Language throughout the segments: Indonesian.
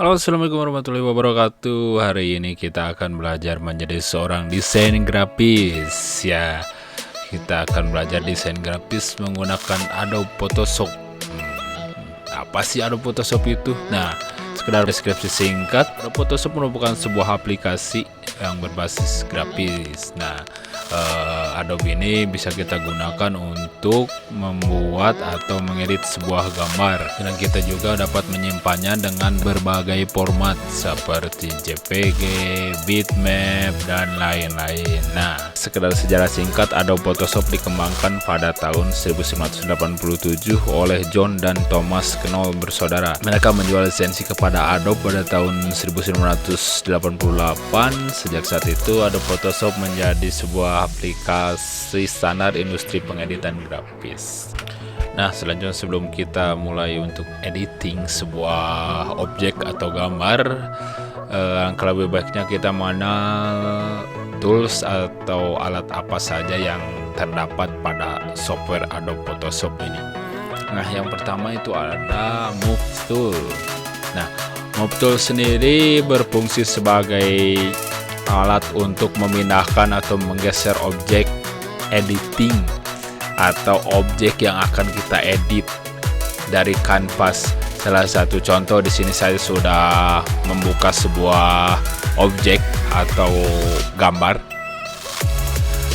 Halo, assalamualaikum warahmatullahi wabarakatuh. Hari ini kita akan belajar menjadi seorang desain grafis. Ya, kita akan belajar desain grafis menggunakan Adobe Photoshop. Apa sih Adobe Photoshop itu? Nah, sekedar deskripsi singkat, Adobe Photoshop merupakan sebuah aplikasi yang berbasis grafis. Nah, Adobe ini bisa kita gunakan untuk membuat atau mengedit sebuah gambar, dan kita juga dapat menyimpannya dengan berbagai format seperti JPG, bitmap, dan lain-lain. Nah, sekedar sejarah singkat, Adobe Photoshop dikembangkan pada tahun 1987 oleh John dan Thomas Knoll bersaudara. Mereka menjual lisensi kepada Adobe pada tahun 1988. Sejak saat itu, Adobe Photoshop menjadi sebuah aplikasi standar industri pengeditan grafis. Nah, selanjutnya sebelum kita mulai untuk editing sebuah objek atau gambar, langkah lebih baiknya kita mengenal tools atau alat apa saja yang terdapat pada software Adobe Photoshop ini. Nah, yang pertama itu ada Move Tool. Nah, Move Tool sendiri berfungsi sebagai alat untuk memindahkan atau menggeser objek editing atau objek yang akan kita edit dari kanvas. Salah satu contoh di sini saya sudah membuka sebuah objek atau gambar.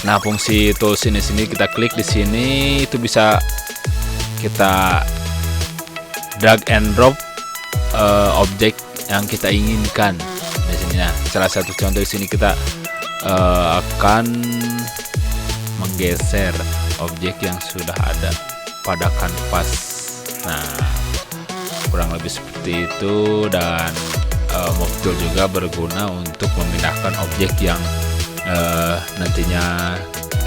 Nah, fungsi tools ini kita klik di sini, itu bisa kita drag and drop objek yang kita inginkan. Di sini, nah, salah satu contoh di sini kita akan menggeser objek yang sudah ada pada kanvas. Nah, kurang lebih seperti itu. Dan Move Tool juga berguna untuk memindahkan objek yang nantinya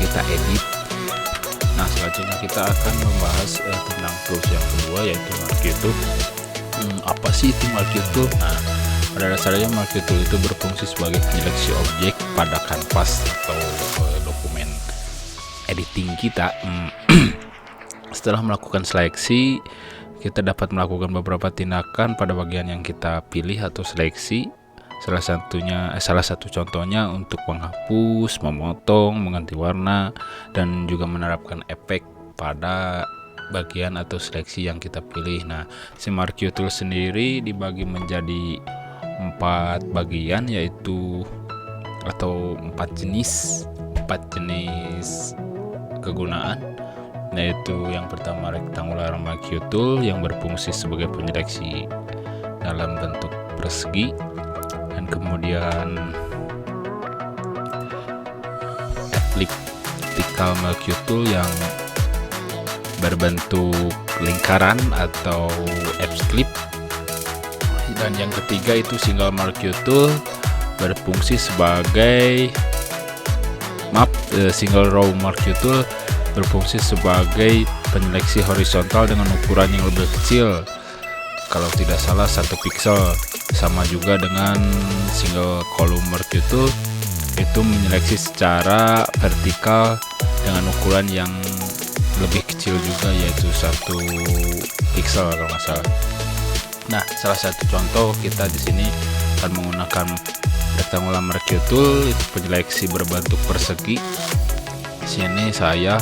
kita edit. Nah, selanjutnya kita akan membahas tentang tools yang kedua, yaitu Marquee Tool. Apa sih itu Marquee Tool? Nah, pada dasarnya Marquee Tool itu berfungsi sebagai penyeleksi objek pada kanvas atau dokumen editing kita. Setelah melakukan seleksi, kita dapat melakukan beberapa tindakan pada bagian yang kita pilih atau seleksi. Salah satu contohnya untuk menghapus, memotong, mengganti warna, dan juga menerapkan efek pada bagian atau seleksi yang kita pilih. Nah, si Marquee Tool sendiri dibagi menjadi 4 bagian, yaitu atau 4 jenis kegunaan, yaitu yang pertama Rectangular Marquee Tool yang berfungsi sebagai penyeleksi dalam bentuk persegi, dan kemudian Elliptical Marquee Tool yang berbentuk lingkaran atau F-clip, dan yang ketiga itu Single Marquee Tool berfungsi sebagai Single Row Marquee Tool berfungsi sebagai penyeleksi horizontal dengan ukuran yang lebih kecil, kalau tidak salah 1 pixel. Sama juga dengan Single Column Marquee Tool, itu menyeleksi secara vertikal dengan ukuran yang lebih kecil juga, yaitu 1 pixel kalau nggak salah. Nah, salah satu contoh kita di sini akan menggunakan Rectangular Marquee Tool, itu penyeleksi berbentuk persegi. Di sini saya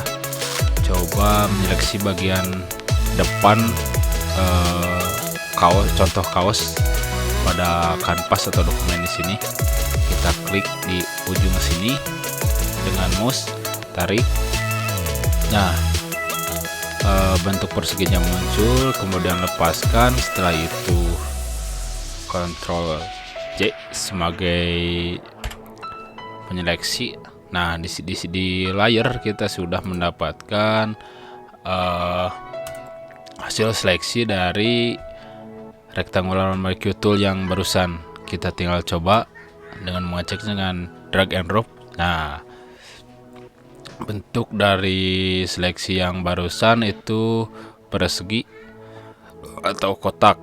coba menyeleksi bagian depan contoh kaos pada kanvas atau dokumen di sini. Kita klik di ujung sini dengan mouse, tarik. Nah, bentuk perseginya muncul, kemudian lepaskan. Setelah itu Ctrl J sebagai penyeleksi. Nah, di layar kita sudah mendapatkan hasil seleksi dari Rectangular Marquee Tool yang barusan. Kita tinggal coba dengan mengecek dengan drag and drop. Nah, bentuk dari seleksi yang barusan itu persegi atau kotak.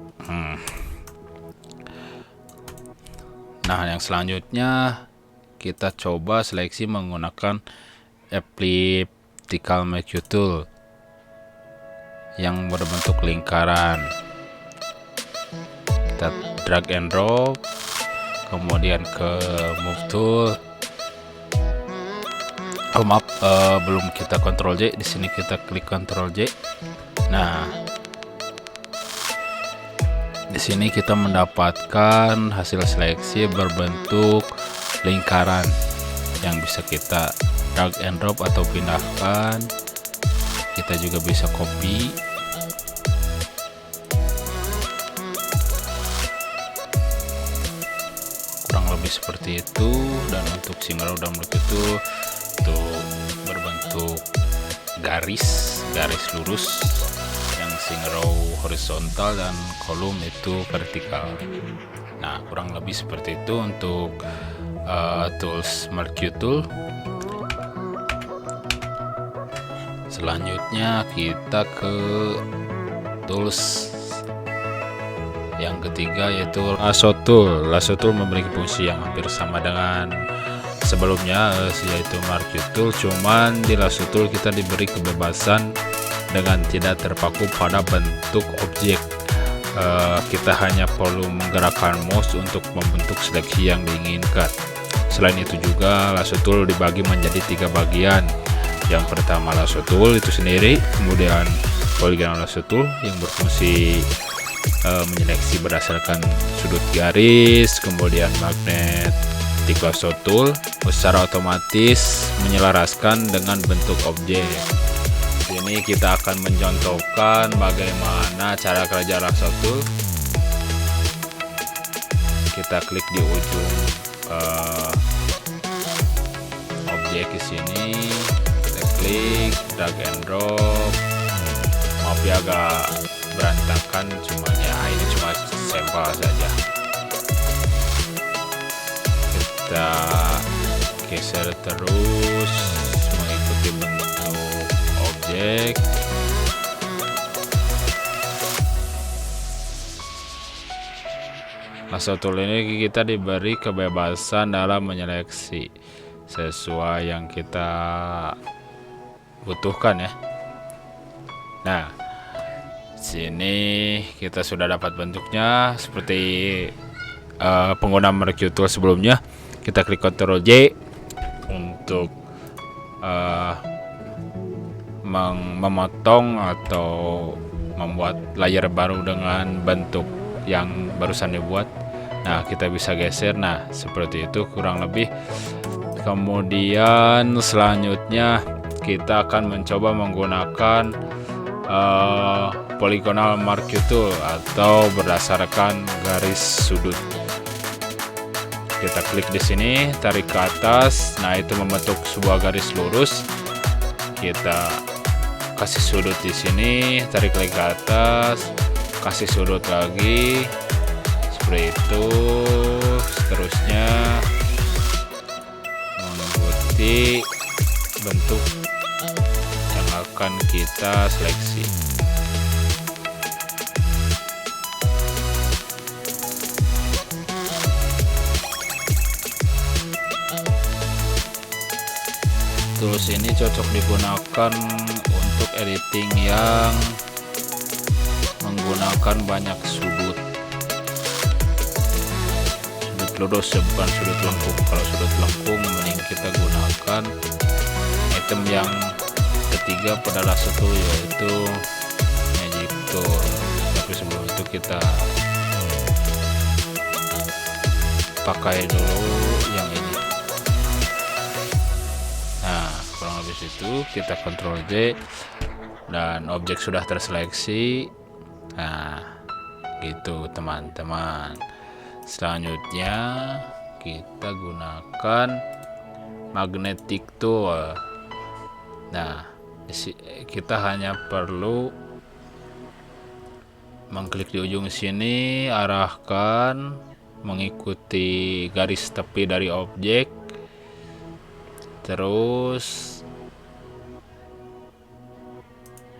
Nah, yang selanjutnya kita coba seleksi menggunakan Elliptical Marquee Tool yang berbentuk lingkaran. Kita drag and drop, kemudian ke move tool. Oh maaf, belum kita Ctrl J. Di sini kita klik Ctrl J. Nah, di sini kita mendapatkan hasil seleksi berbentuk lingkaran yang bisa kita drag and drop atau pindahkan. Kita juga bisa copy. Kurang lebih seperti itu. Dan untuk single row download itu berbentuk garis lurus, yang single row horizontal dan kolom itu vertikal. Nah, kurang lebih seperti itu untuk tools Merge Tool. Selanjutnya kita ke tools yang ketiga, yaitu Lasso Tool. Lasso Tool memiliki fungsi yang hampir sama dengan sebelumnya, yaitu Merge Tool. Cuman di Lasso Tool kita diberi kebebasan dengan tidak terpaku pada bentuk objek. Kita hanya perlu menggerakkan mouse untuk membentuk seleksi yang diinginkan. Selain itu juga Lasso Tool dibagi menjadi 3 bagian. Yang pertama Lasso Tool itu sendiri, kemudian Polygonal Lasso Tool yang berfungsi menyeleksi berdasarkan sudut garis, kemudian Magnetic Lasso Tool secara otomatis menyelaraskan dengan bentuk objek. Ini kita akan mencontohkan bagaimana cara kerja Lasso Tool. Kita klik di ujung objek di sini, kita klik drag and drop. Maaf ya agak berantakan, cuman ya ini cuma sampel saja. Kita geser terus mengikuti bentuk objek. Lasso Tool ini kita diberi kebebasan dalam menyeleksi sesuai yang kita butuhkan ya. Nah, sini kita sudah dapat bentuknya seperti pengguna Merge Tool sebelumnya. Kita klik Ctrl J untuk memotong atau membuat layer baru dengan bentuk yang barusan dibuat. Nah, kita bisa geser. Nah, seperti itu kurang lebih. Kemudian selanjutnya kita akan mencoba menggunakan Polygonal Merge Tool atau berdasarkan garis sudut. Kita klik di sini, tarik ke atas. Nah, itu membentuk sebuah garis lurus. Kita kasih sudut di sini, tarik lagi ke atas, kasih sudut lagi. Seperti itu seterusnya mengikuti bentuk yang akan kita seleksi. Tools ini cocok digunakan untuk editing yang menggunakan banyak sudut lurus, bukan sudut lengkung. Kalau sudut lengkung mending kita gunakan item yang ketiga pada Lasso Tool, yaitu Magic Tool. Tapi sebelum itu kita pakai dulu yang ini. Nah, kurang lebih itu kita Ctrl J dan objek sudah terseleksi. Nah, gitu teman-teman. Selanjutnya kita gunakan Magnetic Tool. Nah, kita hanya perlu mengklik di ujung sini, arahkan mengikuti garis tepi dari objek, terus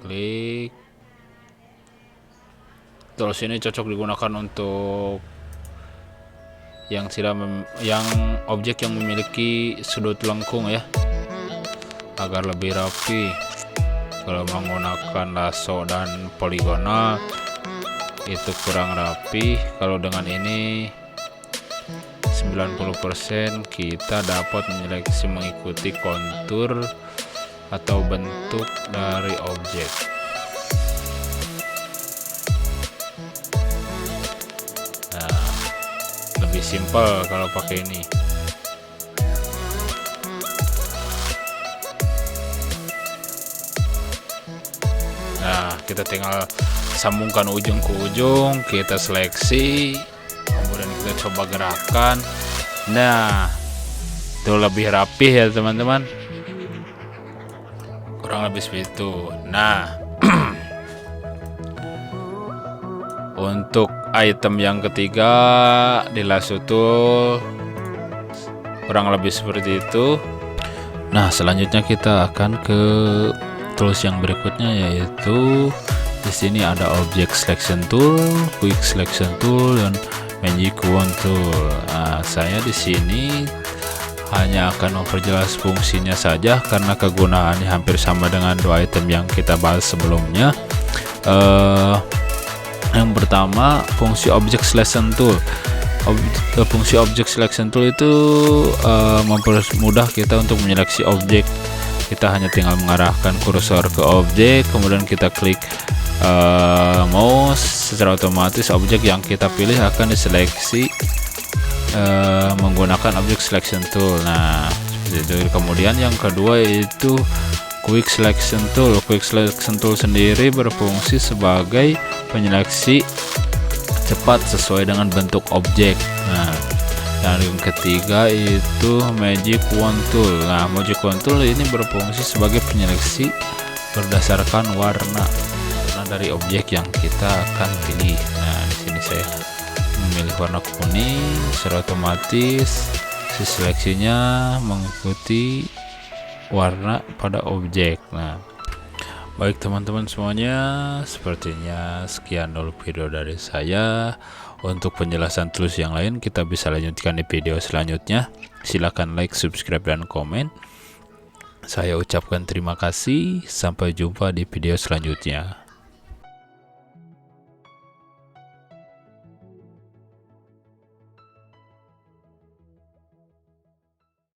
klik. Tools ini cocok digunakan untuk yang objek yang memiliki sudut lengkung ya, agar lebih rapi. Kalau menggunakan lasso dan poligonal itu kurang rapi. Kalau dengan ini 90% kita dapat menyeleksi mengikuti kontur atau bentuk dari objek. Nah, lebih simpel kalau pakai ini. Nah, kita tinggal sambungkan ujung ke ujung, kita seleksi, kemudian kita coba gerakan. Nah, itu lebih rapih ya teman-teman, kurang lebih seperti itu. Nah, untuk item yang ketiga di lasso tool kurang lebih seperti itu. Nah, selanjutnya kita akan ke tools yang berikutnya, yaitu di sini ada object selection tool, quick selection tool, dan magic wand tool. Nah, saya di sini hanya akan memperjelas fungsinya saja karena kegunaannya hampir sama dengan dua item yang kita bahas sebelumnya. Yang pertama, fungsi object selection tool. Fungsi object selection tool itu mempermudah kita untuk menyeleksi objek. Kita hanya tinggal mengarahkan kursor ke objek, kemudian kita klik mouse, secara otomatis objek yang kita pilih akan diseleksi menggunakan object selection tool. Nah, seperti itu. Kemudian yang kedua itu quick selection tool. Quick selection tool sendiri berfungsi sebagai penyeleksi cepat sesuai dengan bentuk objek. Nah, dan yang ketiga itu magic wand tool. Nah, magic wand tool ini berfungsi sebagai penyeleksi berdasarkan warna dari objek yang kita akan pilih. Nah, di sini saya memilih warna kuning, secara otomatis si seleksinya mengikuti warna pada objek. Nah, baik teman-teman semuanya, sepertinya sekian dulu video dari saya. Untuk penjelasan tools yang lain kita bisa lanjutkan di video selanjutnya. Silahkan like, subscribe, dan komen. Saya ucapkan terima kasih. Sampai jumpa di video selanjutnya.